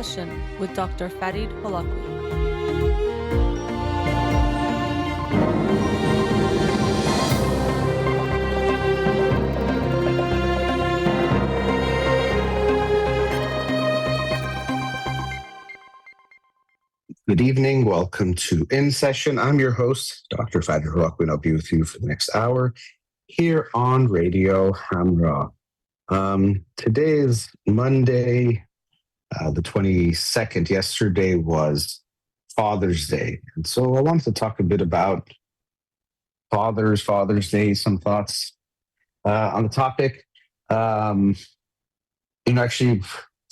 Session with Dr. Farid Holakouee. Good evening. Welcome to In Session. I'm your host, Dr. Farid Holakouee, and I'll be with you for the next hour here on Radio Hamra. Today is Monday, the 22nd. Yesterday was Father's Day. And so I wanted to talk a bit about Father's Day, some thoughts on the topic. Actually,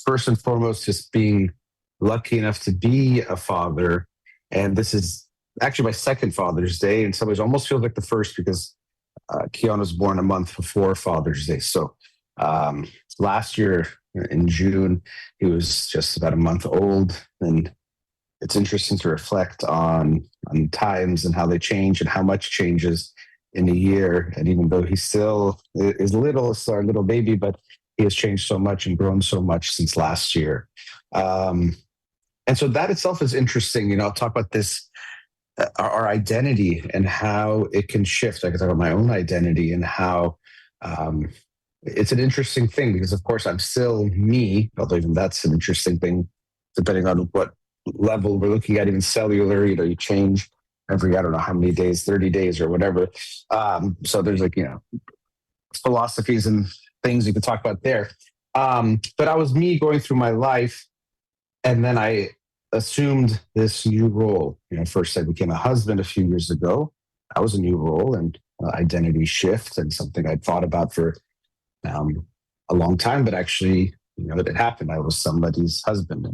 first and foremost, just being lucky enough to be a father. And this is actually my second Father's Day. In some ways, almost feels like the first because Keon was born a month before Father's Day. So last year in June, he was just about a month old. And it's interesting to reflect on times and how they change and how much changes in a year. And even though he still is little, still our little baby, but he has changed so much and grown so much since last year. And so that itself is interesting. I'll talk about this, our identity and how it can shift. I can talk about my own identity and how it's an interesting thing because, of course, I'm still me, although even that's an interesting thing, depending on what level we're looking at, even cellular, you change every, I don't know how many days, 30 days or whatever. So there's philosophies and things you could talk about there. But I was me going through my life, and then I assumed this new role. First I became a husband a few years ago. That was a new role and identity shift, and something I'd thought about for a long time. But actually, it happened. I was somebody's husband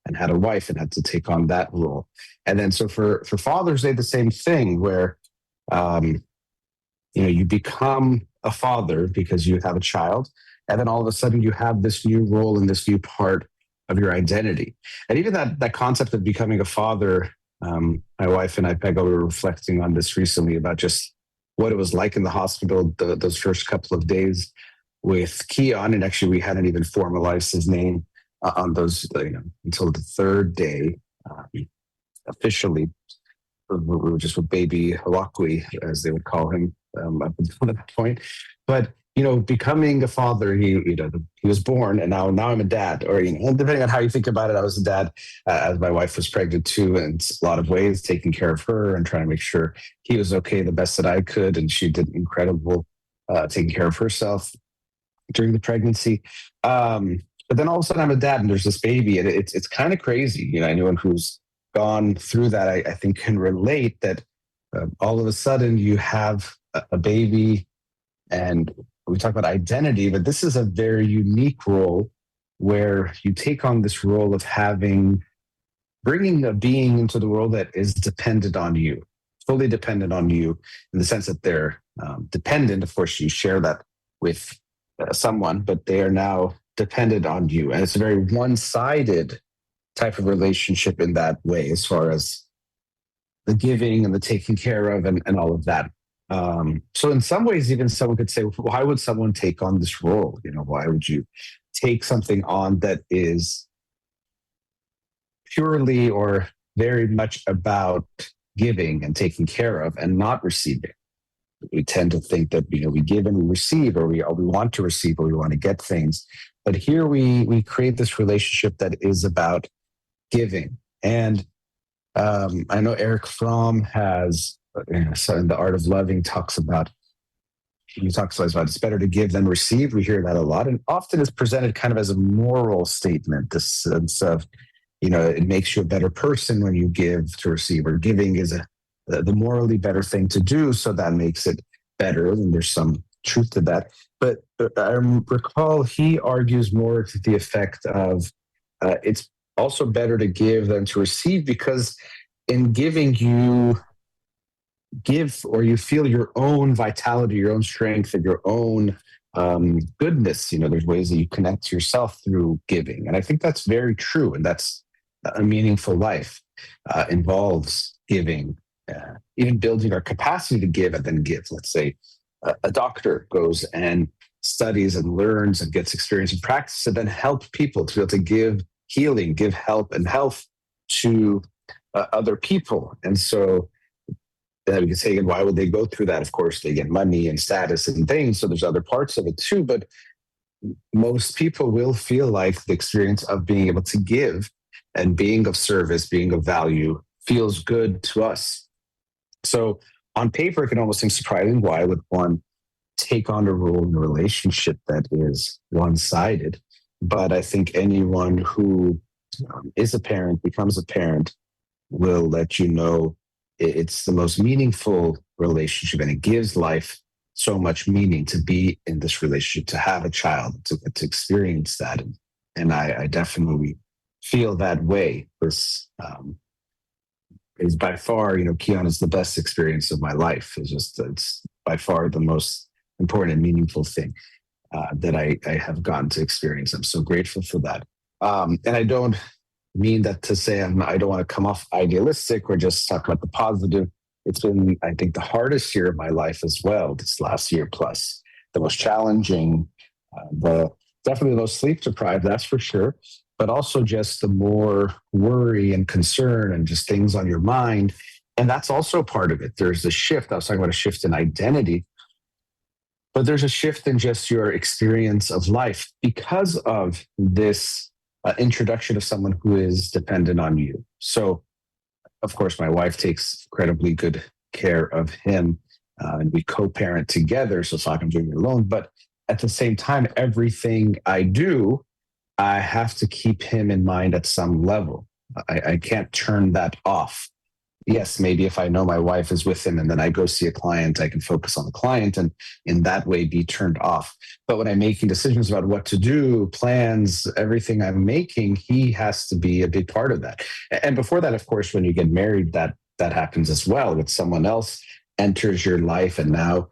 and had a wife and had to take on that role. And then so for Father's Day, the same thing where you become a father because you have a child, and then all of a sudden you have this new role and this new part of your identity. And even that concept of becoming a father, my wife and I, Pega, were reflecting on this recently about just what it was like in the hospital, those first couple of days with Keon. And actually, we hadn't even formalized his name on those, until the third day, officially. We were just with baby Holakouee, as they would call him, up until that point. But becoming a father, he was born, and now I'm a dad. Or depending on how you think about it, I was a dad as my wife was pregnant too, in a lot of ways, taking care of her and trying to make sure he was okay the best that I could, and she did incredible taking care of herself during the pregnancy. But then all of a sudden, I'm a dad, and there's this baby, and it's kind of crazy. Anyone who's gone through that, I think, can relate that all of a sudden you have a baby. And we talk about identity, but this is a very unique role where you take on this role of bringing a being into the world that is dependent on you, fully dependent on you, in the sense that they're dependent. Of course, you share that with someone, but they are now dependent on you. And it's a very one-sided type of relationship in that way, as far as the giving and the taking care of and all of that. So in some ways, even someone could say, why would someone take on this role? Why would you take something on that is purely or very much about giving and taking care of and not receiving? We tend to think that, we give and we receive, or we want to receive, or we want to get things. But here we create this relationship that is about giving. And I know Eric Fromm has, so in The Art of Loving, he talks about it's better to give than receive. We hear that a lot, and often it's presented kind of as a moral statement, this sense of, it makes you a better person when you give to receive, or giving is the morally better thing to do, so that makes it better, and there's some truth to that. But I recall he argues more to the effect of it's also better to give than to receive, because in giving you give, or you feel your own vitality, your own strength, and your own goodness. There's ways that you connect to yourself through giving. And I think that's very true. And that's a meaningful life involves giving, even building our capacity to give and then give. Let's say a doctor goes and studies and learns and gets experience and practice to then help people to be able to give healing, give help and health to other people. And so we can say, why would they go through that? Of course, they get money and status and things. So there's other parts of it too. But most people will feel like the experience of being able to give and being of service, being of value feels good to us. So on paper, it can almost seem surprising. Why would one take on a role in a relationship that is one sided? But I think anyone who is a parent, becomes a parent, will let you know it's the most meaningful relationship, and it gives life so much meaning to be in this relationship, to have a child, to experience that. And I definitely feel that way. This is by far, Keon is the best experience of my life. It's by far the most important and meaningful thing that I have gotten to experience. I'm so grateful for that. And I don't mean that to say I don't want to come off idealistic or just talk about the positive. It's been, I think, the hardest year of my life as well, this last year plus. The most challenging, definitely the most sleep deprived, that's for sure. But also just the more worry and concern and just things on your mind. And that's also part of it. There's a shift. I was talking about a shift in identity, but there's a shift in just your experience of life because of this introduction of someone who is dependent on you. So, of course, my wife takes incredibly good care of him, and we co-parent together. So it's not like I'm doing it alone. But at the same time, everything I do, I have to keep him in mind at some level. I can't turn that off. Yes, maybe if I know my wife is with him and then I go see a client, I can focus on the client and in that way be turned off. But when I'm making decisions about what to do, plans, everything I'm making, he has to be a big part of that. And before that, of course, when you get married, that happens as well. With someone else enters your life, and now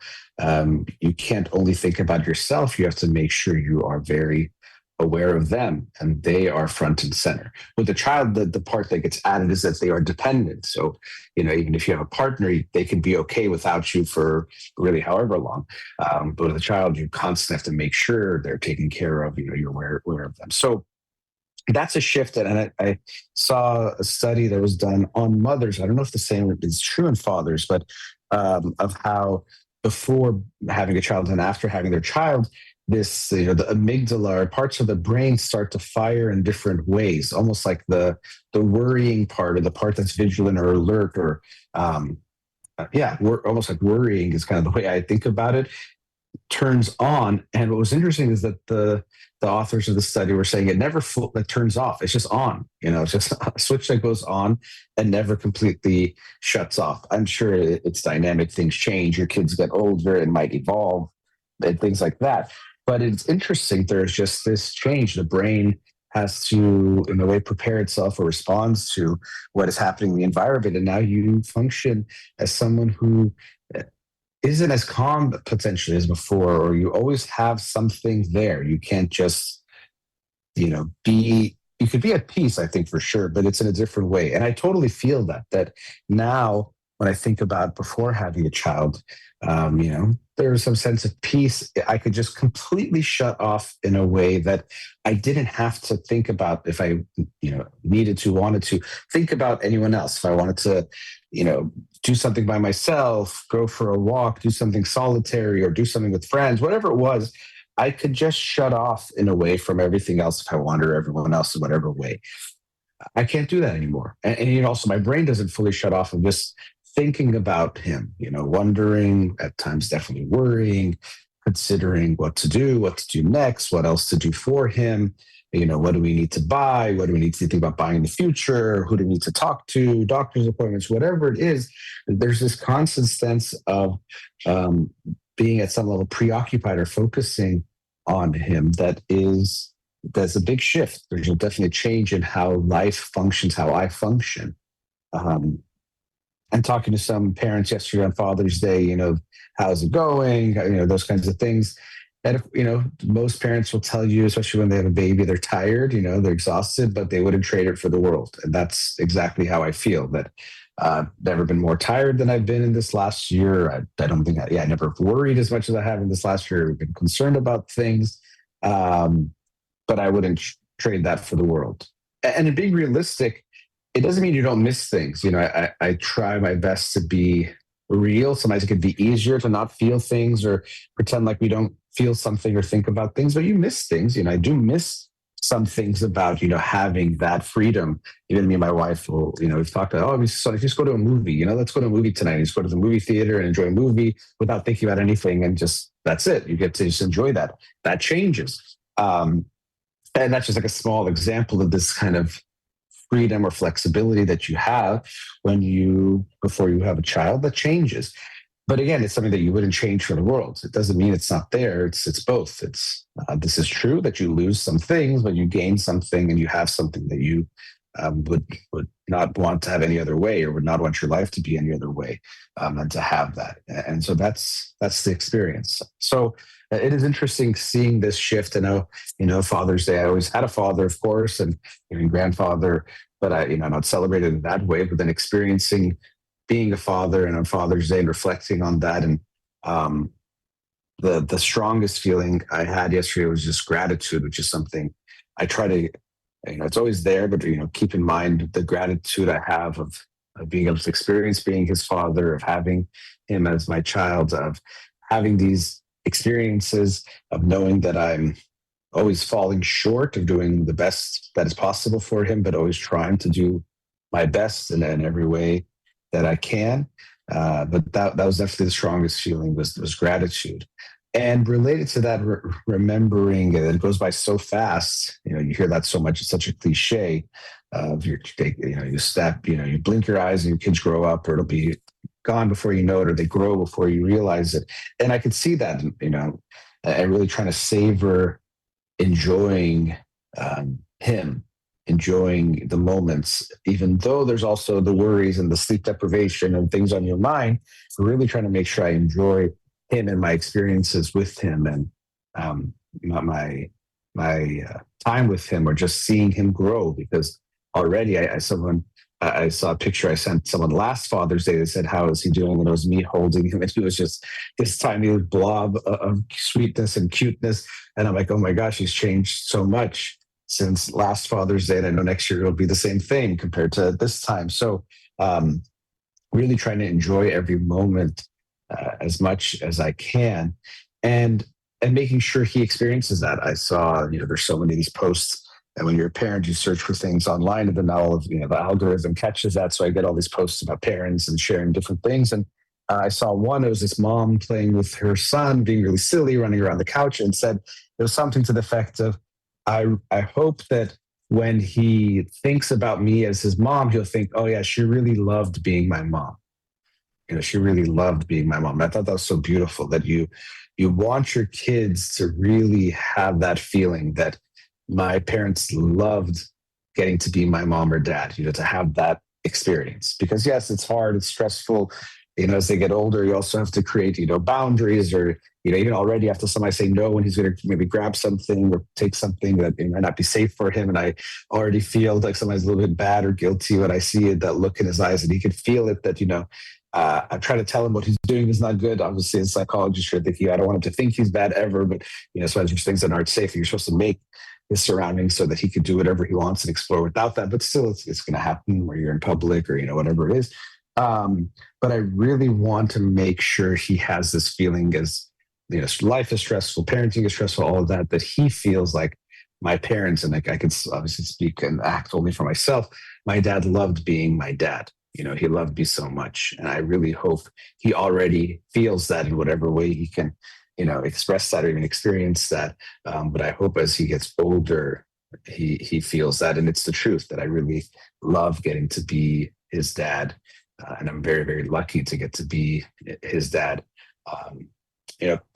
you can't only think about yourself. You have to make sure you are very aware of them, and they are front and center. With the child, the part that gets added is that they are dependent. So, even if you have a partner, they can be okay without you for really however long. But with a child, you constantly have to make sure they're taken care of. You're aware of them. So that's a shift. And I saw a study that was done on mothers. I don't know if the same is true in fathers, but of how before having a child and after having their child, this, the amygdala or parts of the brain start to fire in different ways, almost like the worrying part, or the part that's vigilant or alert, or almost like worrying is kind of the way I think about it, turns on. And what was interesting is that the authors of the study were saying it never turns off. It's just on. It's just a switch that goes on and never completely shuts off. I'm sure it's dynamic. Things change. Your kids get older and might evolve and things like that. But it's interesting. There's just this change. The brain has to, in a way, prepare itself or responds to what is happening in the environment. And now you function as someone who isn't as calm potentially as before, or you always have something there. You can't just, be, you could be at peace, I think, for sure, but it's in a different way. And I totally feel that now when I think about before having a child, there was some sense of peace. I could just completely shut off in a way that I didn't have to think about if I, wanted to think about anyone else. If I wanted to, do something by myself, go for a walk, do something solitary, or do something with friends, whatever it was, I could just shut off in a way from everything else if I wanted, or everyone else in whatever way. I can't do that anymore. And also my brain doesn't fully shut off of just thinking about him, wondering, at times definitely worrying, considering what to do next, what else to do for him. What do we need to buy? What do we need to think about buying in the future? Who do we need to talk to? Doctor's appointments, whatever it is. There's this constant sense of being at some level preoccupied or focusing on him that's a big shift. There's definitely a change in how life functions, how I function. And talking to some parents yesterday on Father's Day, how's it going? Those kinds of things. And most parents will tell you, especially when they have a baby, they're tired, they're exhausted, but they wouldn't trade it for the world. And that's exactly how I feel. That I've never been more tired than I've been in this last year. I don't think I never worried as much as I have in this last year. I've been concerned about things, but I wouldn't trade that for the world. And in being realistic, it doesn't mean you don't miss things. I try my best to be real. Sometimes it can be easier to not feel things or pretend like we don't feel something or think about things, but you miss things. I do miss some things about, having that freedom. Even me and my wife will, we've talked about, oh, so if you just go to a movie, let's go to a movie tonight. You just go to the movie theater and enjoy a movie without thinking about anything. And just, that's it. You get to just enjoy that. That changes. And that's just like a small example of this kind of freedom or flexibility that you have before you have a child. That changes. But again, it's something that you wouldn't change for the world. It doesn't mean it's not there. It's both. This is true that you lose some things, but you gain something, and you have something that you would not want to have any other way, or would not want your life to be any other way, and to have that. And so that's the experience. So it is interesting seeing this shift. I know, Father's Day. I always had a father, of course, and even grandfather, but I not celebrated it that way. But then experiencing being a father, and on Father's Day, and reflecting on that, and the strongest feeling I had yesterday was just gratitude, which is something I try to, it's always there, but keep in mind the gratitude I have of being able to experience being his father, of having him as my child, of having these experiences, of knowing that I'm always falling short of doing the best that is possible for him, but always trying to do my best in every way that I can. But that was definitely the strongest feeling, was gratitude. And related to that, remembering that it goes by so fast. You hear that so much. It's such a cliche of you step, you blink your eyes and your kids grow up, or it'll be gone before you know it, or they grow before you realize it. And I could see that, and really trying to savor enjoying him, enjoying the moments, even though there's also the worries and the sleep deprivation and things on your mind. Really trying to make sure I enjoy him and my experiences with him, and my time with him, or just seeing him grow. Because already I saw a picture I sent someone last Father's Day. They said, "How is he doing?" And it was me holding him, and he was just this tiny blob of sweetness and cuteness. And I'm like, "Oh my gosh, he's changed so much since last Father's Day." And I know next year it'll be the same thing compared to this time. So really trying to enjoy every moment as much as I can, and making sure he experiences that. I saw, there's so many of these posts, and when you're a parent, you search for things online, and then all of, the algorithm catches that. So I get all these posts about parents and sharing different things. And I saw one, it was this mom playing with her son, being really silly, running around the couch, and said it was something to the effect of, I hope that when he thinks about me as his mom, he'll think, oh yeah, she really loved being my mom. She really loved being my mom. And I thought that was so beautiful, that you want your kids to really have that feeling that my parents loved getting to be my mom or dad, to have that experience. Because yes, it's hard, it's stressful. As they get older, you also have to create, boundaries, or, even already after somebody say no when he's going to maybe grab something or take something that might not be safe for him. And I already feel like somebody's a little bit bad or guilty when I see it, that look in his eyes, and he could feel it, that, I try to tell him what he's doing is not good. Obviously, as psychologists, you're thinking, I don't want him to think he's bad ever, but, sometimes there's things that aren't safe. You're supposed to make his surroundings so that he could do whatever he wants and explore without that. But still, it's going to happen where you're in public, or, whatever it is. But I really want to make sure he has this feeling, as, life is stressful, parenting is stressful, all of that, that he feels like my parents, and like I can obviously speak and act only for myself, my dad loved being my dad. He loved me so much. And I really hope he already feels that in whatever way he can, express that or even experience that. But I hope as he gets older, he feels that. And it's the truth, that I really love getting to be his dad. And I'm very, very lucky to get to be his dad.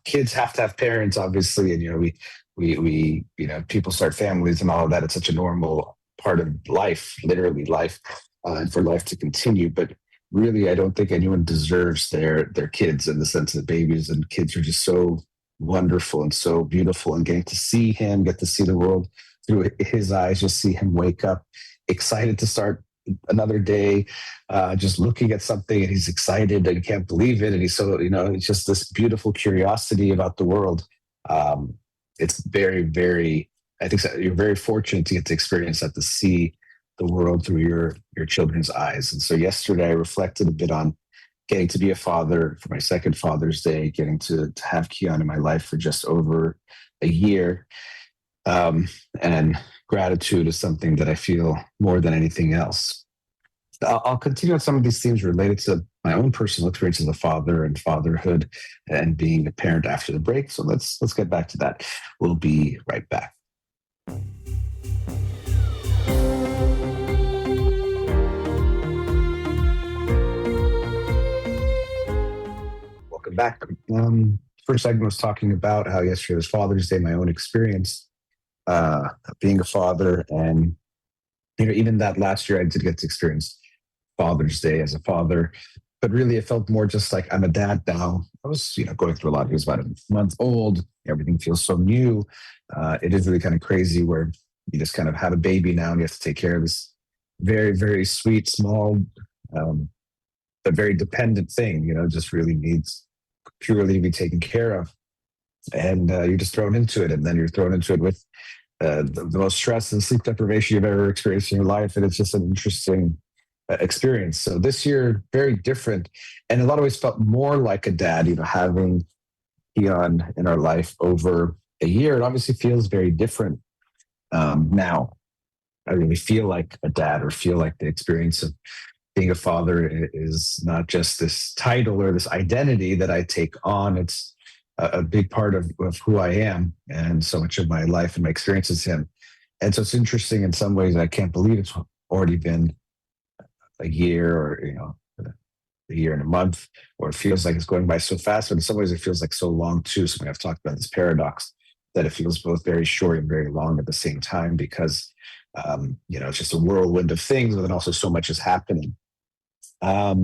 Kids have to have parents, obviously. And, we people start families and all of that. It's such a normal part of life, literally life. And for life to continue. But really, I don't think anyone deserves their kids, in the sense that babies and kids are just so wonderful and so beautiful. And getting to see him, get to see the world through his eyes, just see him wake up excited to start another day, just looking at something, and he's excited and he can't believe it. And he's so, it's just this beautiful curiosity about the world. It's very, very I think you're very fortunate to get to experience that, to see the world through your children's eyes. And so yesterday I reflected a bit on getting to be a father for my second Father's Day, getting to have Keon in my life for just over a year. And gratitude is something that I feel more than anything else. I'll continue on some of these themes related to my own personal experience as a father and fatherhood and being a parent after the break. So let's get back to that. We'll be right back. Welcome back. First segment was talking about how yesterday was Father's Day, my own experience being a father, and even that last year I did get to experience Father's Day as a father, but really it felt more just like I'm a dad now. I was going through a lot. He was about a month old. Everything feels so new. It is really kind of crazy where you just kind of have a baby now and you have to take care of this very, very sweet, small, but very dependent thing. Just really needs purely to be taken care of, and you're just thrown into it, and then you're thrown into it with the most stress and sleep deprivation you've ever experienced in your life, and it's just an interesting experience. So this year, very different, and in a lot of ways felt more like a dad. Having Keon in our life over a year, it obviously feels very different now. I really feel like a dad, or feel like the experience of being a father is not just this title or this identity that I take on. It's a big part of who I am, and so much of my life and my experience is him. And so it's interesting in some ways. I can't believe it's already been a year, or a year and a month, or it feels like it's going by so fast. But in some ways, it feels like so long too. So I've talked about this paradox that it feels both very short and very long at the same time, because it's just a whirlwind of things, but then also so much is happening. I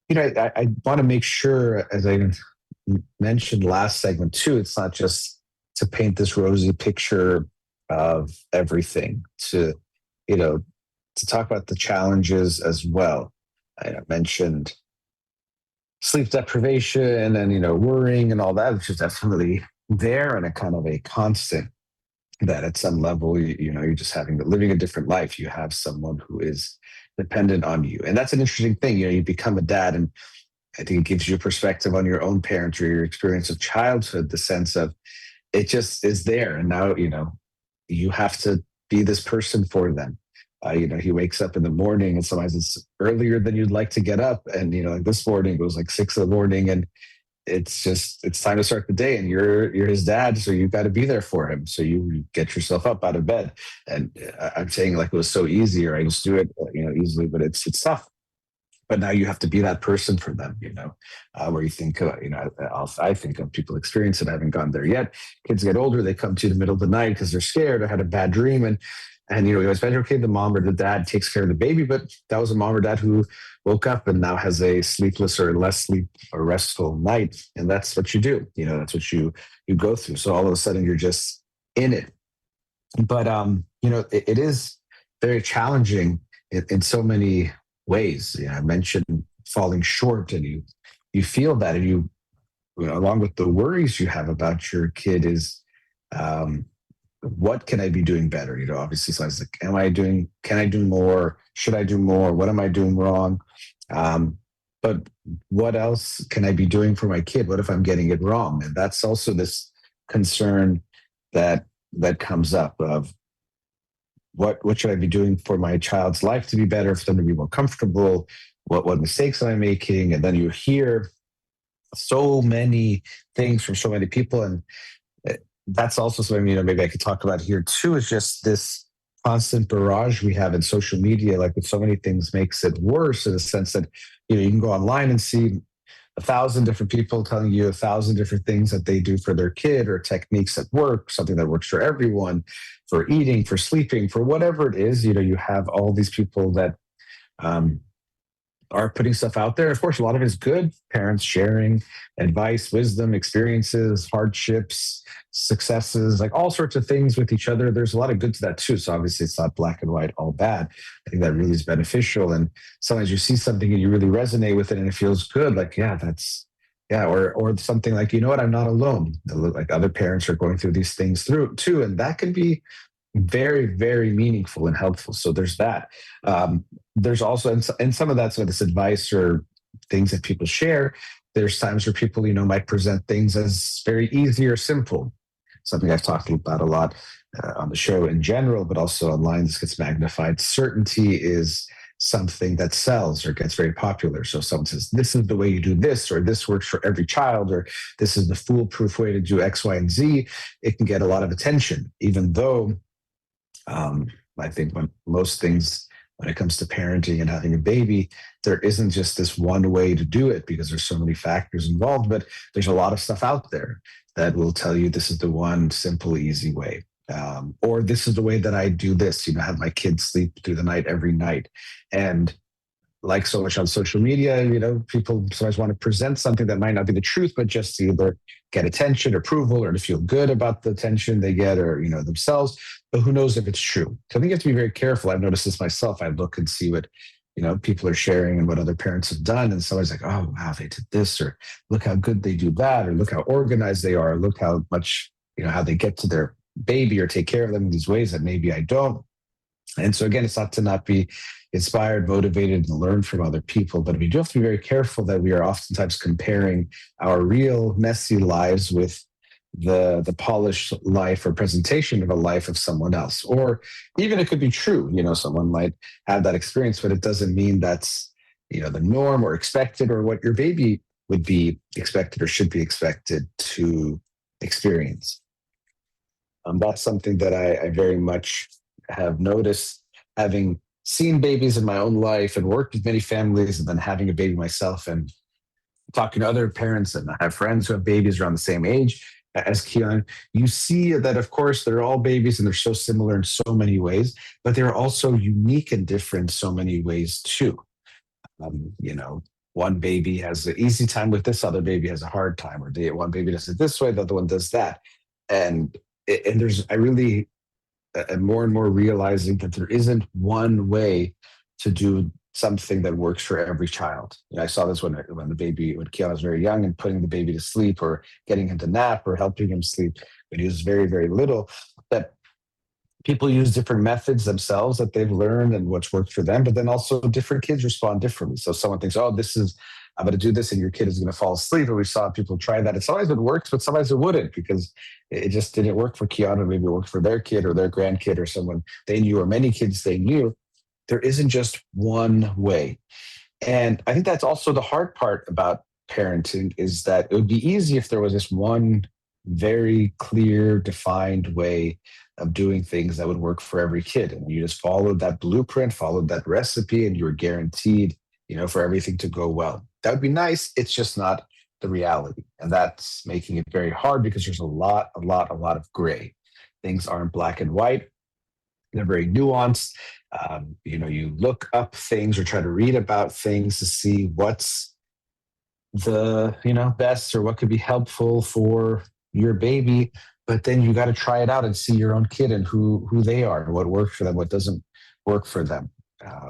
want to make sure, as I mentioned last segment too, it's not just to paint this rosy picture of everything, to talk about the challenges as well. I mentioned sleep deprivation and worrying and all that, which is definitely there, and a kind of a constant that at some level you're just living a different life. You have someone who is dependent on you, and that's an interesting thing. You become a dad, and I think it gives you a perspective on your own parents or your experience of childhood, the sense of it just is there. And now, you have to be this person for them. He wakes up in the morning, and sometimes it's earlier than you'd like to get up. And, like this morning, it was like 6 a.m. and it's time to start the day, and you're his dad. So you've got to be there for him. So you get yourself up out of bed. And I'm saying like it was so easy, or I just do it, easily, but it's tough. But now you have to be that person for them, where you think, I think of people experience it. I haven't gone there yet. Kids get older, they come to you in the middle of the night because they're scared or had a bad dream. And you always imagine, okay, the mom or the dad takes care of the baby, but that was a mom or dad who woke up and now has a sleepless or less sleep or restful night. And that's what you do. That's what you go through. So all of a sudden you're just in it. But, it is very challenging in so many ways. I mentioned falling short, and you feel that, and you along with the worries you have about your kid is, what can I be doing better? Obviously, so I was like, can I do more? Should I do more? What am I doing wrong? But what else can I be doing for my kid? What if I'm getting it wrong? And that's also this concern that comes up of what should I be doing for my child's life to be better, for them to be more comfortable? What mistakes am I making? And then you hear so many things from so many people, and that's also something maybe I could talk about here too. Is just this constant barrage we have in social media, like with so many things, makes it worse in the sense that you can go online and see 1,000 different people telling you 1,000 different things that they do for their kid, or techniques that work, something that works for everyone, for eating, for sleeping, for whatever it is. You have all these people that are putting stuff out there. Of course, a lot of it is good. Parents sharing advice, wisdom, experiences, hardships, successes, like all sorts of things with each other. There's a lot of good to that too. So obviously it's not black and white, all bad. I think that really is beneficial. And sometimes you see something and you really resonate with it and it feels good. Like, yeah, Yeah, or something like, you know what, I'm not alone. Like other parents are going through these things through too, and that can be very, very meaningful and helpful. So there's that. There's also, and some of that's with this advice or things that people share. There's times where people, might present things as very easy or simple. Something I've talked about a lot on the show in general, but also online. This gets magnified. Certainty is something that sells or gets very popular. So someone says, this is the way you do this, or this works for every child, or this is the foolproof way to do X, Y, and Z. It can get a lot of attention, even though um, I think when most things, when it comes to parenting and having a baby, there isn't just this one way to do it because there's so many factors involved, but there's a lot of stuff out there that will tell you this is the one simple, easy way. Or this is the way that I do this, have my kids sleep through the night every night. And like so much on social media, people sometimes want to present something that might not be the truth, but just to either get attention, approval, or to feel good about the attention they get, or themselves. But who knows if it's true? So I think you have to be very careful. I've noticed this myself. I look and see what people are sharing and what other parents have done, and someone's like, "Oh, wow, they did this," or "Look how good they do that," or "Look how organized they are," or "Look how much how they get to their baby or take care of them in these ways that maybe I don't." And so again, it's not to not be inspired, motivated, and learn from other people, but we do have to be very careful that we are oftentimes comparing our real messy lives with the polished life or presentation of a life of someone else. Or even it could be true, someone might have that experience, but it doesn't mean that's the norm or expected or what your baby would be expected or should be expected to experience. That's something that I very much have noticed, having seen babies in my own life and worked with many families and then having a baby myself and talking to other parents, and I have friends who have babies around the same age as Keon. You see that, of course, they're all babies and they're so similar in so many ways, but they're also unique and different in so many ways too. One baby has an easy time with this, other baby has a hard time, or one baby does it this way, the other one does that. And I really am more and more realizing that there isn't one way to do something that works for every child. I saw this when Keon was very young, and putting the baby to sleep or getting him to nap or helping him sleep when he was very, very little, that people use different methods themselves that they've learned and what's worked for them, but then also different kids respond differently. So someone thinks, oh, I'm going to do this and your kid is going to fall asleep. And we saw people try that. And sometimes it works, but sometimes it wouldn't, because it just didn't work for Keanu. Maybe it worked for their kid or their grandkid or someone they knew, or many kids they knew. There isn't just one way. And I think that's also the hard part about parenting, is that it would be easy if there was this one very clear, defined way of doing things that would work for every kid. And you just followed that blueprint, followed that recipe, and you were guaranteed, for everything to go well. That would be nice. It's just not the reality. And that's making it very hard, because there's a lot of gray. Things aren't black and white. They're very nuanced. You look up things or try to read about things to see what's the best or what could be helpful for your baby, but then you got to try it out and see your own kid and who they are and what works for them, what doesn't work for them.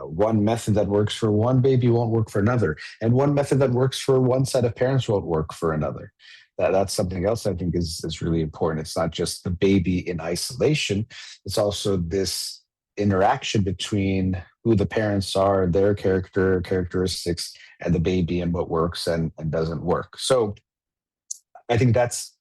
One method that works for one baby won't work for another, and one method that works for one set of parents won't work for another. That's something else I think is really important. It's not just the baby in isolation. It's also this interaction between who the parents are, their characteristics, and the baby, and what works and doesn't work. So I think that's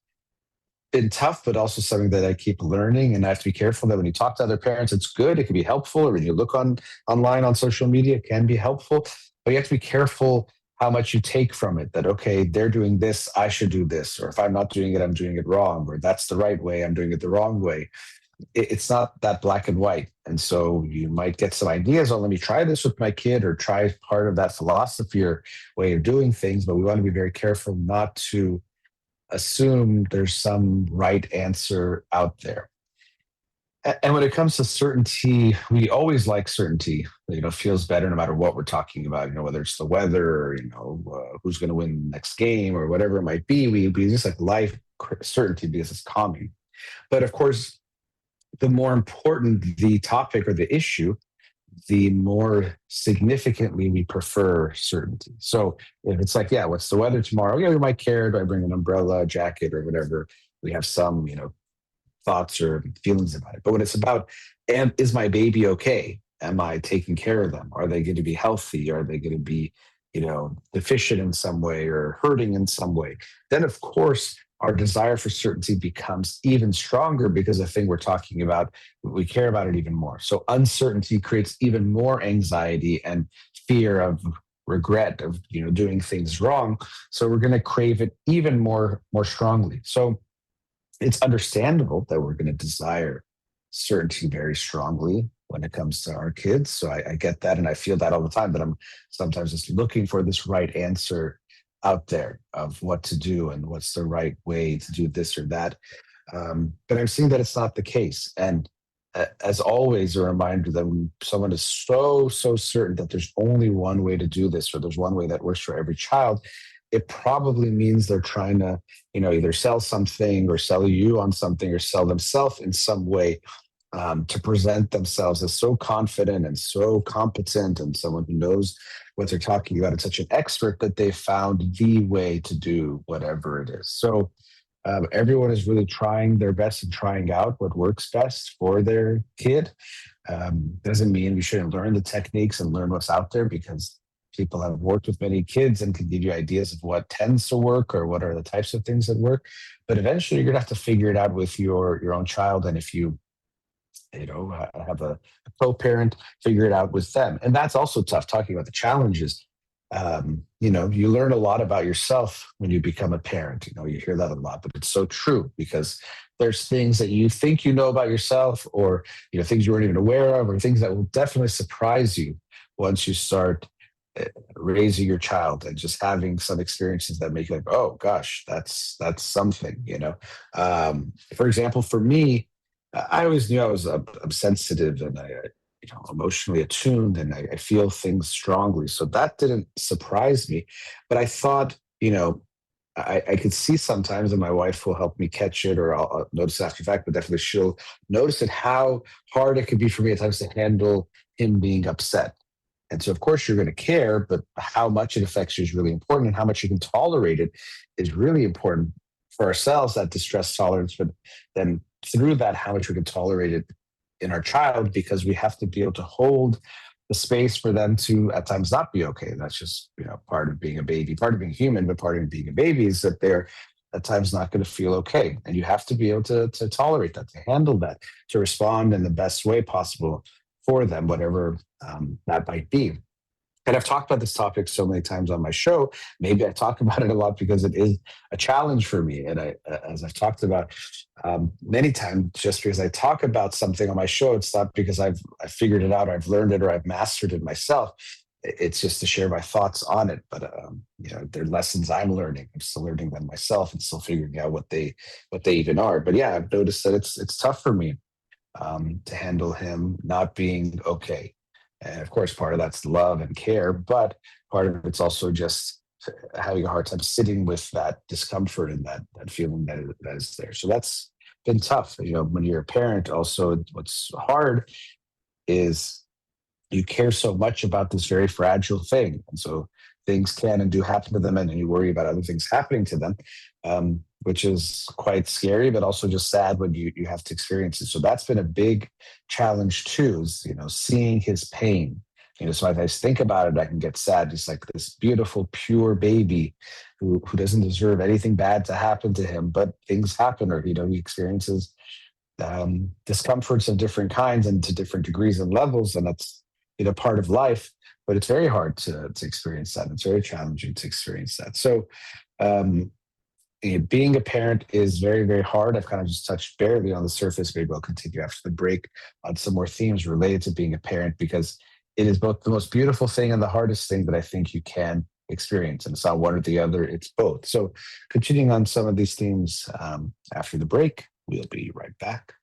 been tough, but also something that I keep learning. And I have to be careful that when you talk to other parents, it's good, it can be helpful, or when you look online on social media, it can be helpful. But you have to be careful how much you take from it, that, okay, they're doing this, I should do this. Or if I'm not doing it, I'm doing it wrong. Or that's the right way, I'm doing it the wrong way. It's not that black and white. And so you might get some ideas, oh, let me try this with my kid, or try part of that philosophy or way of doing things. But we want to be very careful not to assume there's some right answer out there. And when it comes to certainty, we always like certainty. Feels better no matter what we're talking about. Whether it's the weather, or who's going to win the next game, or whatever it might be. We just like life certainty because it's calming. But of course, the more important the topic or the issue, the more significantly we prefer certainty. So if it's like, yeah, what's the weather tomorrow? Yeah, we might care. Do I bring an umbrella, jacket, or whatever? We have some, thoughts or feelings about it. But when it's about, and is my baby okay? Am I taking care of them? Are they going to be healthy? Are they going to be, deficient in some way or hurting in some way? Then, of course, our desire for certainty becomes even stronger because the thing we're talking about, we care about it even more. So uncertainty creates even more anxiety and fear of regret of doing things wrong. So we're going to crave it even more strongly. So it's understandable that we're going to desire certainty very strongly when it comes to our kids. So I get that. And I feel that all the time, that I'm sometimes just looking for this right answer out there of what to do and what's the right way to do this or that. But I'm seeing that it's not the case. And as always, a reminder that when someone is so certain that there's only one way to do this, or there's one way that works for every child, it probably means they're trying to, either sell something or sell you on something or sell themselves in some way, to present themselves as so confident and so competent and someone who knows what they're talking about and such an expert that they found the way to do whatever it is. So everyone is really trying their best and trying out what works best for their kid. Doesn't mean we shouldn't learn the techniques and learn what's out there, because people have worked with many kids and can give you ideas of what tends to work or what are the types of things that work. But eventually, you're gonna have to figure it out with your own child, and if you have a co-parent, figure it out with them. And that's also tough. Talking about the challenges, you learn a lot about yourself when you become a parent. You hear that a lot, but it's so true, because there's things that you think you know about yourself, or things you weren't even aware of, or things that will definitely surprise you once you start raising your child and just having some experiences that make you like, oh gosh, that's something. For example, for me, I always knew I'm sensitive, and I emotionally attuned, and I feel things strongly. So that didn't surprise me. But I thought, I could see sometimes, and my wife will help me catch it, or I'll notice it after the fact, but definitely she'll notice it, how hard it could be for me at times to handle him being upset. And so, of course, you're going to care, but how much it affects you is really important, and how much you can tolerate it is really important for ourselves, that distress tolerance. But then through that, how much we can tolerate it in our child, because we have to be able to hold the space for them to at times not be okay. And that's just, part of being a baby, part of being human, but part of being a baby is that they're at times not going to feel okay. And you have to be able to tolerate that, to handle that, to respond in the best way possible for them, whatever that might be. And I've talked about this topic so many times on my show. Maybe I talk about it a lot because it is a challenge for me. And as I've talked about many times, just because I talk about something on my show, it's not because I've figured it out, or I've learned it, or I've mastered it myself. It's just to share my thoughts on it. But they're lessons I'm learning. I'm still learning them myself, and still figuring out what they even are. But yeah, I've noticed that it's tough for me to handle him not being okay. And of course, part of that's love and care, but part of it's also just having a hard time sitting with that discomfort and that feeling that is there. So that's been tough. When you're a parent, also what's hard is you care so much about this very fragile thing. And so things can and do happen to them, and you worry about other things happening to them, which is quite scary, but also just sad when you have to experience it. So that's been a big challenge too, is, seeing his pain. So as I think about it, I can get sad. Just like this beautiful, pure baby who doesn't deserve anything bad to happen to him, but things happen, or, he experiences discomforts of different kinds and to different degrees and levels. And that's, part of life, but it's very hard to experience that. It's very challenging to experience that. So, being a parent is very, very hard. I've kind of just touched barely on the surface. Maybe I'll continue after the break on some more themes related to being a parent, because it is both the most beautiful thing and the hardest thing that I think you can experience. And it's not one or the other, it's both. So, continuing on some of these themes after the break, we'll be right back.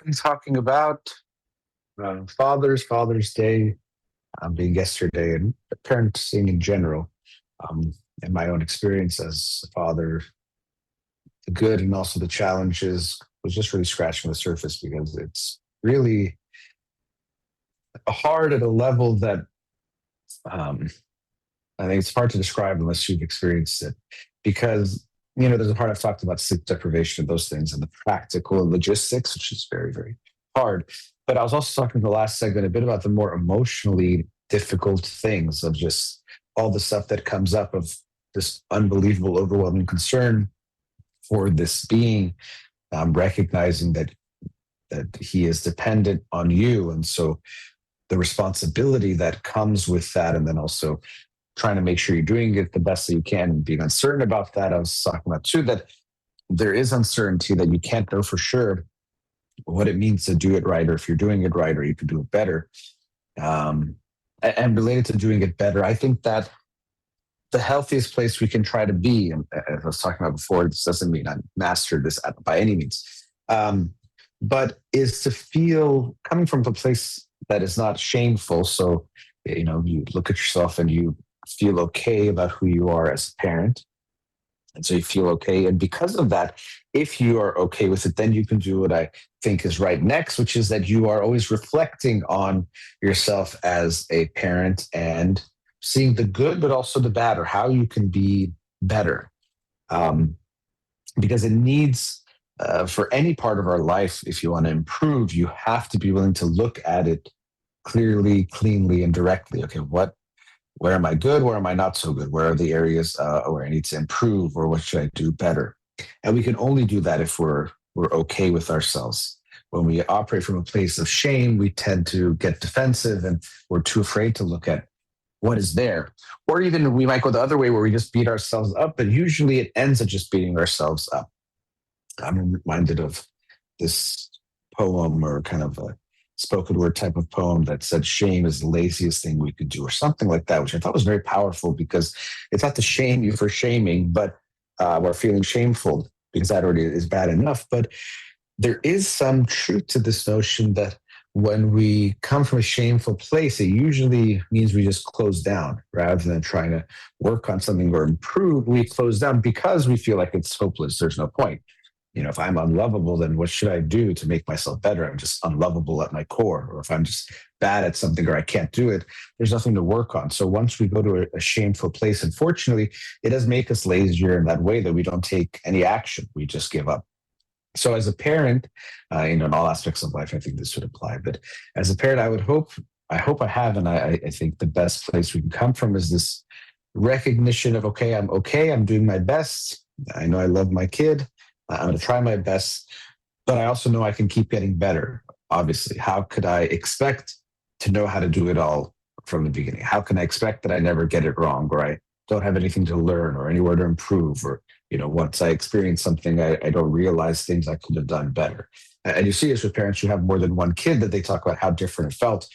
And talking about Father's Day being yesterday, and parenting in general. and my own experience as a father, the good and also the challenges, was just really scratching the surface because it's really hard at a level that um, I think it's hard to describe unless you've experienced it. Because, there's a part I've talked about sleep deprivation and those things and the practical logistics, which is very, very hard. But I was also talking in the last segment a bit about the more emotionally difficult things of just all the stuff that comes up of this unbelievable, overwhelming concern for this being, recognizing that he is dependent on you. And so the responsibility that comes with that, and then also trying to make sure you're doing it the best that you can and being uncertain about that. I was talking about too that there is uncertainty that you can't know for sure what it means to do it right, or if you're doing it right, or you can do it better. And related to doing it better, I think that the healthiest place we can try to be, and as I was talking about before, this doesn't mean I mastered this by any means, but is to feel coming from a place that is not shameful. So, you look at yourself and you feel okay about who you are as a parent. And so you feel okay. And because of that, if you are okay with it, then you can do what I think is right next, which is that you are always reflecting on yourself as a parent and seeing the good, but also the bad, or how you can be better. Because it needs, for any part of our life, if you want to improve, you have to be willing to look at it clearly, cleanly, and directly. Okay, where am I good? Where am I not so good? Where are the areas where I need to improve, or what should I do better? And we can only do that if we're okay with ourselves. When we operate from a place of shame, we tend to get defensive and we're too afraid to look at what is there. Or even we might go the other way where we just beat ourselves up, but usually it ends up just beating ourselves up. I'm reminded of this poem, or kind of a spoken word type of poem, that said shame is the laziest thing we could do, or something like that, which I thought was very powerful, because it's not to shame you for shaming, but or feeling shameful, because that already is bad enough. But there is some truth to this notion that when we come from a shameful place, it usually means we just close down rather than trying to work on something or improve. We close down because we feel like it's hopeless. There's no point. If I'm unlovable, then what should I do to make myself better? I'm just unlovable at my core. Or if I'm just bad at something or I can't do it, there's nothing to work on. So once we go to a shameful place, unfortunately, it does make us lazier in that way, that we don't take any action. We just give up. So as a parent, in all aspects of life, I think this would apply. But as a parent, I hope I have, and I think the best place we can come from is this recognition of, okay, I'm doing my best. I know I love my kid. I'm going to try my best, but I also know I can keep getting better. Obviously, how could I expect to know how to do it all from the beginning? How can I expect that I never get it wrong, or I don't have anything to learn or anywhere to improve, or once I experience something, I don't realize things I could have done better. And you see this with parents who have more than one kid, that they talk about how different it felt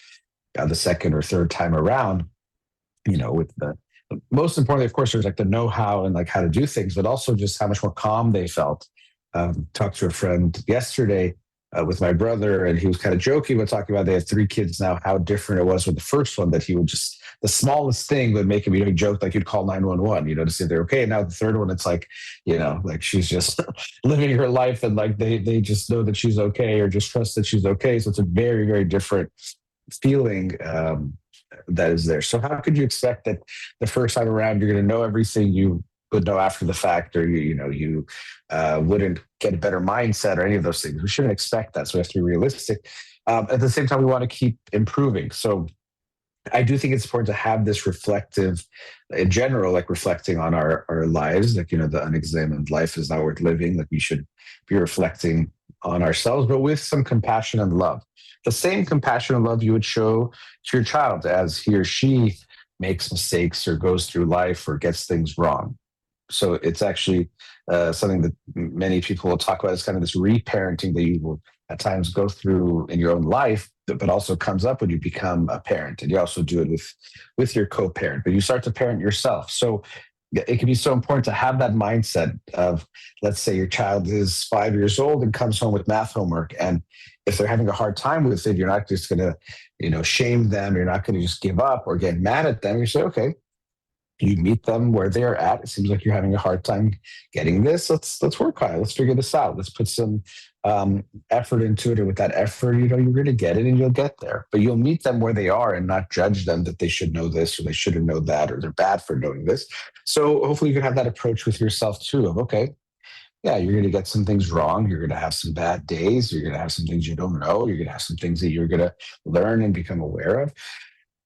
the second or third time around. With the most importantly, of course, there's like the know-how and like how to do things, but also just how much more calm they felt. Talked to a friend yesterday with my brother, and he was kind of joking but talking about they have 3 kids now, how different it was with the first one, that he would just, the smallest thing would make him, joke, like you'd call 911, to see if they're okay. And now the third one, it's like, like she's just living her life, and like they just know that she's okay, or just trust that she's okay. So it's a very, very different feeling that is there. So how could you expect that the first time around you're going to know everything you would know after the fact, or you wouldn't get a better mindset, or any of those things? We shouldn't expect that. So we have to be realistic. At the same time, we want to keep improving. So I do think it's important to have this reflective, in general, like reflecting on our lives. Like, the unexamined life is not worth living. Like, we should be reflecting on ourselves, but with some compassion and love. The same compassion and love you would show to your child as he or she makes mistakes, or goes through life, or gets things wrong. So it's actually something that many people will talk about. It's kind of this reparenting that you will at times go through in your own life, but also comes up when you become a parent. And you also do it with your co-parent, but you start to parent yourself. So it can be so important to have that mindset of, let's say your child is 5 years old and comes home with math homework. And if they're having a hard time with it, you're not just going to, shame them. You're not going to just give up or get mad at them. You say, okay, You meet them where they're at. It seems like you're having a hard time getting this. Let's work on it. Let's figure this out. Let's put some effort into it. And with that effort, you're going to get it, and you'll get there. But you'll meet them where they are and not judge them that they should know this or they shouldn't know that or they're bad for knowing this. So hopefully you can have that approach with yourself too. Of okay, yeah, you're going to get some things wrong. You're going to have some bad days. You're going to have some things you don't know. You're going to have some things that you're going to learn and become aware of.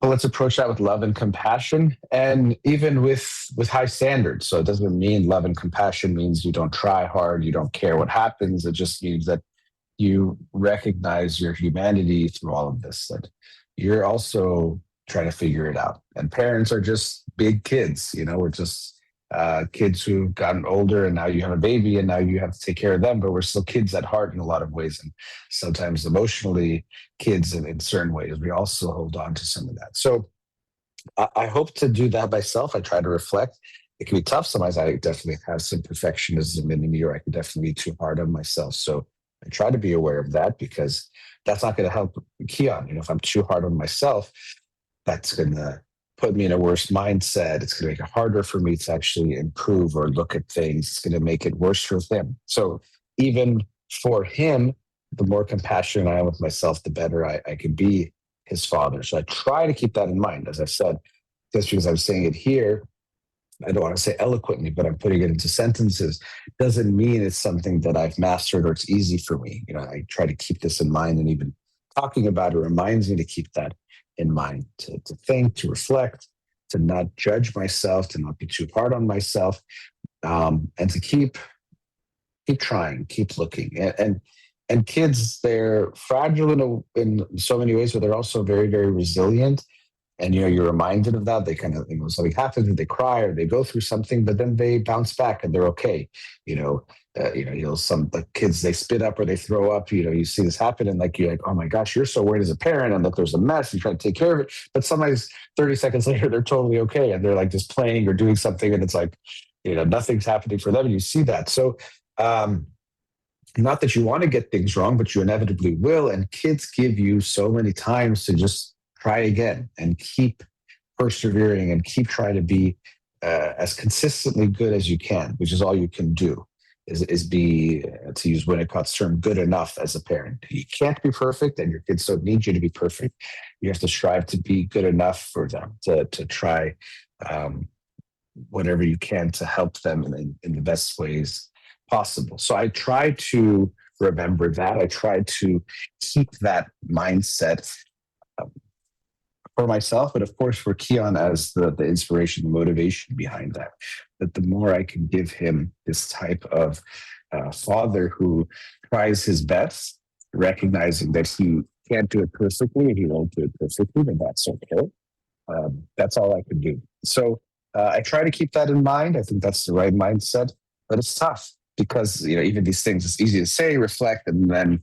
But let's approach that with love and compassion, and even with high standards. So it doesn't mean love and compassion means you don't try hard, you don't care what happens. It just means that you recognize your humanity through all of this. That you're also trying to figure it out. And parents are just big kids. We're just kids who've gotten older, and now you have a baby, and now you have to take care of them. But we're still kids at heart in a lot of ways, and sometimes emotionally kids in certain ways. We also hold on to some of that. So I hope to do that myself. I try to reflect. It can be tough sometimes. I definitely have some perfectionism in me, or I can definitely be too hard on myself. So I try to be aware of that, because that's not going to help Keon. If I'm too hard on myself, that's going to put me in a worse mindset. It's going to make it harder for me to actually improve or look at things. It's going to make it worse for him. So even for him, the more compassionate I am with myself, the better I can be his father. So I try to keep that in mind. As I've said, just because I'm saying it here, I don't want to say eloquently, but I'm putting it into sentences, doesn't mean it's something that I've mastered or it's easy for me. I try to keep this in mind, and even talking about it reminds me to keep that in mind, to think, to reflect, to not judge myself, to not be too hard on myself, and to keep trying, keep looking. And kids, they're fragile in so many ways, but they're also very, very resilient. And you're reminded of that. They kind of, something happens, and they cry or they go through something, but then they bounce back and they're okay. Some the kids, they spit up or they throw up. You see this happen, and you're like, oh my gosh, you're so worried as a parent, and look, there's a mess. You try to take care of it, but sometimes 30 seconds later, they're totally okay, and they're like just playing or doing something, and it's like, nothing's happening for them, and you see that. So, not that you want to get things wrong, but you inevitably will. And kids give you so many times to just try again and keep persevering and keep trying to be as consistently good as you can, which is all you can do, is be, to use Winnicott's term, good enough as a parent. You can't be perfect, and your kids don't need you to be perfect. You have to strive to be good enough for them, to try whatever you can to help them in the best ways possible. So I try to remember that. I try to keep that mindset for myself, but of course for Keon as the inspiration, the motivation behind that. That the more I can give him this type of father who tries his best, recognizing that he can't do it perfectly and he won't do it perfectly, and that's okay. That's all I can do. So I try to keep that in mind. I think that's the right mindset, but it's tough because even these things, it's easy to say, reflect, and then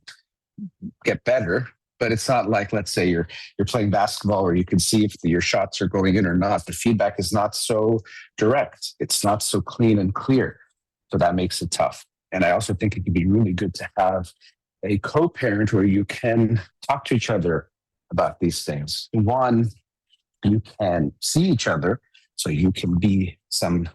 get better. But it's not like, let's say you're playing basketball where you can see if your shots are going in or not. The feedback is not so direct. It's not so clean and clear. So that makes it tough. And I also think it can be really good to have a co-parent where you can talk to each other about these things. One, you can see each other, so you can be some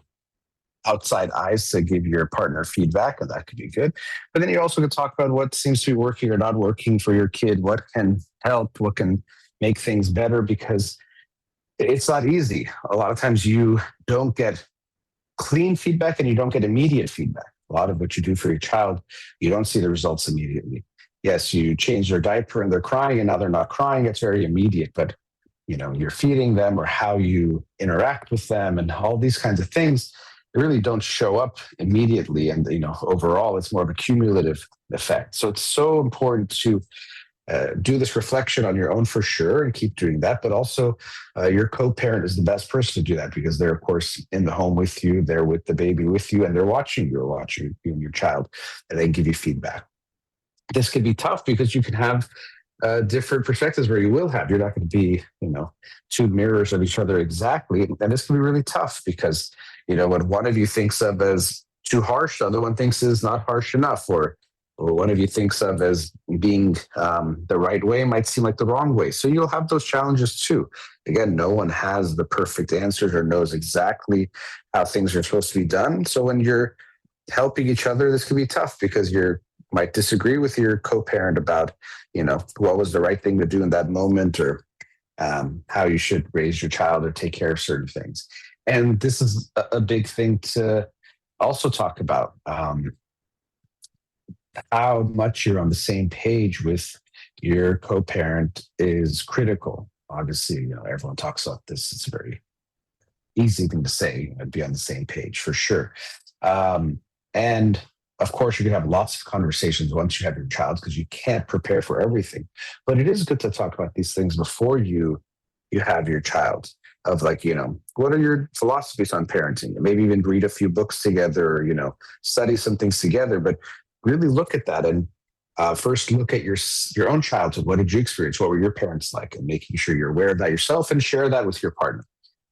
outside eyes to give your partner feedback, and that could be good. But then you also can talk about what seems to be working or not working for your kid, what can help, what can make things better, because it's not easy. A lot of times you don't get clean feedback and you don't get immediate feedback. A lot of what you do for your child, you don't see the results immediately. Yes, you change their diaper and they're crying and now they're not crying. It's very immediate, but you're feeding them or how you interact with them and all these kinds of things, they really don't show up immediately. And, overall, it's more of a cumulative effect. So it's so important to do this reflection on your own for sure and keep doing that. But also your co-parent is the best person to do that because they're, of course, in the home with you. They're with the baby with you and they're watching you and your child, and they give you feedback. This can be tough because you can have different perspectives where you're not going to be, two mirrors of each other exactly. And this can be really tough because, what one of you thinks of as too harsh, the other one thinks is not harsh enough, or one of you thinks of as being the right way might seem like the wrong way. So you'll have those challenges too. Again, no one has the perfect answers or knows exactly how things are supposed to be done. So when you're helping each other, this can be tough because you might disagree with your co-parent about, what was the right thing to do in that moment, or how you should raise your child or take care of certain things. And this is a big thing to also talk about. How much you're on the same page with your co-parent is critical. Obviously, everyone talks about this. It's a very easy thing to say, be on the same page for sure. And of course, you can have lots of conversations once you have your child because you can't prepare for everything. But it is good to talk about these things before you have your child. Of like, what are your philosophies on parenting? Maybe even read a few books together, or, study some things together. But really look at that and first look at your own childhood. What did you experience? What were your parents like? And making sure you're aware of that yourself and share that with your partner.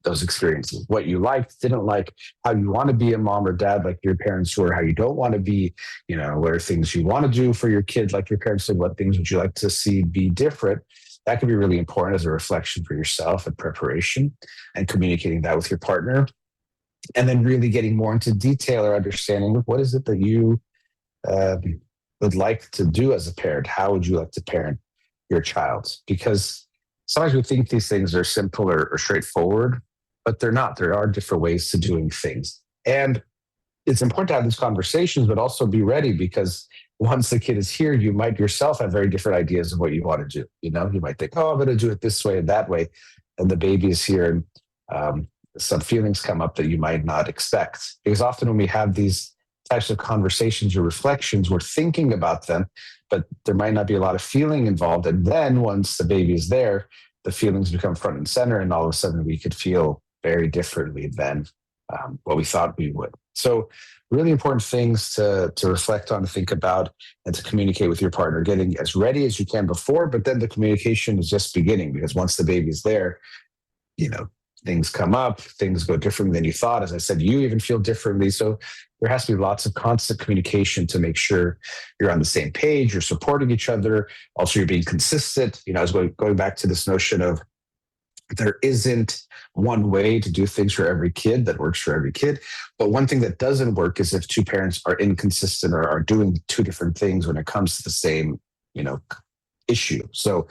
Those experiences, what you liked, didn't like, how you want to be a mom or dad like your parents were, how you don't want to be, what are things you want to do for your kid like your parents did, what things would you like to see be different. That can be really important as a reflection for yourself and preparation, and communicating that with your partner. And then really getting more into detail or understanding of what is it that you would like to do as a parent. How would you like to parent your child? Because sometimes we think these things are simple or straightforward, but they're not. There are different ways to doing things. And it's important to have these conversations, but also be ready, because once the kid is here, you might yourself have very different ideas of what you want to do. You might think, I'm going to do it this way and that way. And the baby is here, and some feelings come up that you might not expect. Because often when we have these types of conversations or reflections, we're thinking about them, but there might not be a lot of feeling involved. And then once the baby is there, the feelings become front and center, and all of a sudden we could feel very differently than what we thought we would. So really important things to reflect on, to think about, and to communicate with your partner, getting as ready as you can before, but then the communication is just beginning, because once the baby's there, things come up, things go differently than you thought. As I said, you even feel differently. So there has to be lots of constant communication to make sure you're on the same page, you're supporting each other. Also, you're being consistent. I was going back to this notion of there isn't one way to do things for every kid that works for every kid. But one thing that doesn't work is if two parents are inconsistent or are doing two different things when it comes to the same, issue. So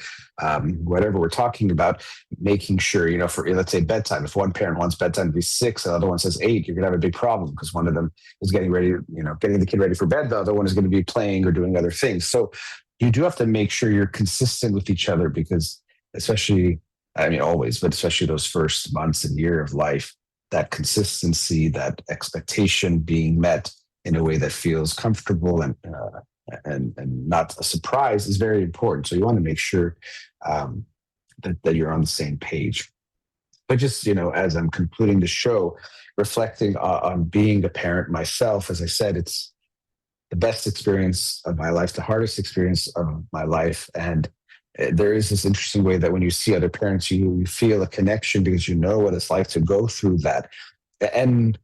whatever we're talking about, making sure, for let's say bedtime, if one parent wants bedtime to be 6, the other one says 8, you're going to have a big problem, because one of them is getting ready, getting the kid ready for bed. The other one is going to be playing or doing other things. So you do have to make sure you're consistent with each other, because always, but especially those first months and year of life, that consistency, that expectation being met in a way that feels comfortable and not a surprise is very important. So you want to make sure that you're on the same page. But just, as I'm concluding the show, reflecting on being a parent myself, as I said, it's the best experience of my life, the hardest experience of my life. And there is this interesting way that when you see other parents, you feel a connection, because you know what it's like to go through that. And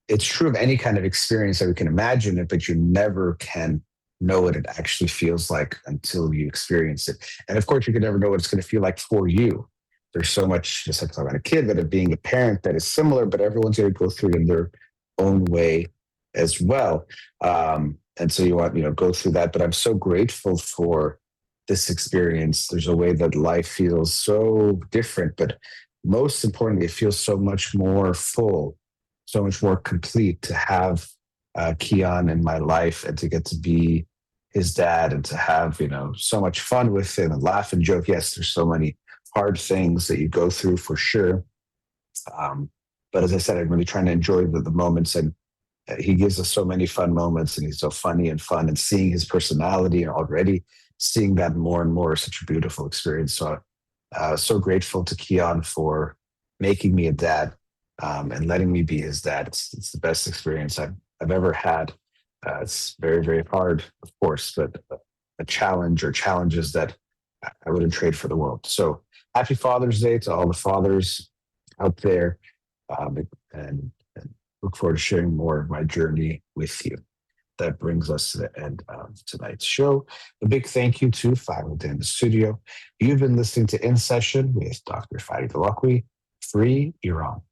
it's true of any kind of experience that we can imagine it, but you never can know what it actually feels like until you experience it. And of course, you can never know what it's going to feel like for you. There's so much, just like talking about a kid, but of being a parent that is similar, but everyone's going to go through it in their own way as well. And so you want, go through that. But I'm so grateful for this experience. There's a way that life feels so different, but most importantly, it feels so much more full, so much more complete to have Keon in my life, and to get to be his dad, and to have, so much fun with him and laugh and joke. Yes, there's so many hard things that you go through for sure. But as I said, I'm really trying to enjoy the moments, and he gives us so many fun moments, and he's so funny and fun, and seeing his personality and already seeing that more and more is such a beautiful experience. So grateful to Keon for making me a dad, and letting me be his dad. It's the best experience I've ever had. It's very, very hard, of course, but a challenge, or challenges that I wouldn't trade for the world. So happy Father's Day to all the fathers out there, and look forward to sharing more of my journey with you. that brings us to the end of tonight's show. A big thank you to Farid in the studio. You've been listening to In Session with Dr. Farid Holakouee. Free Iran.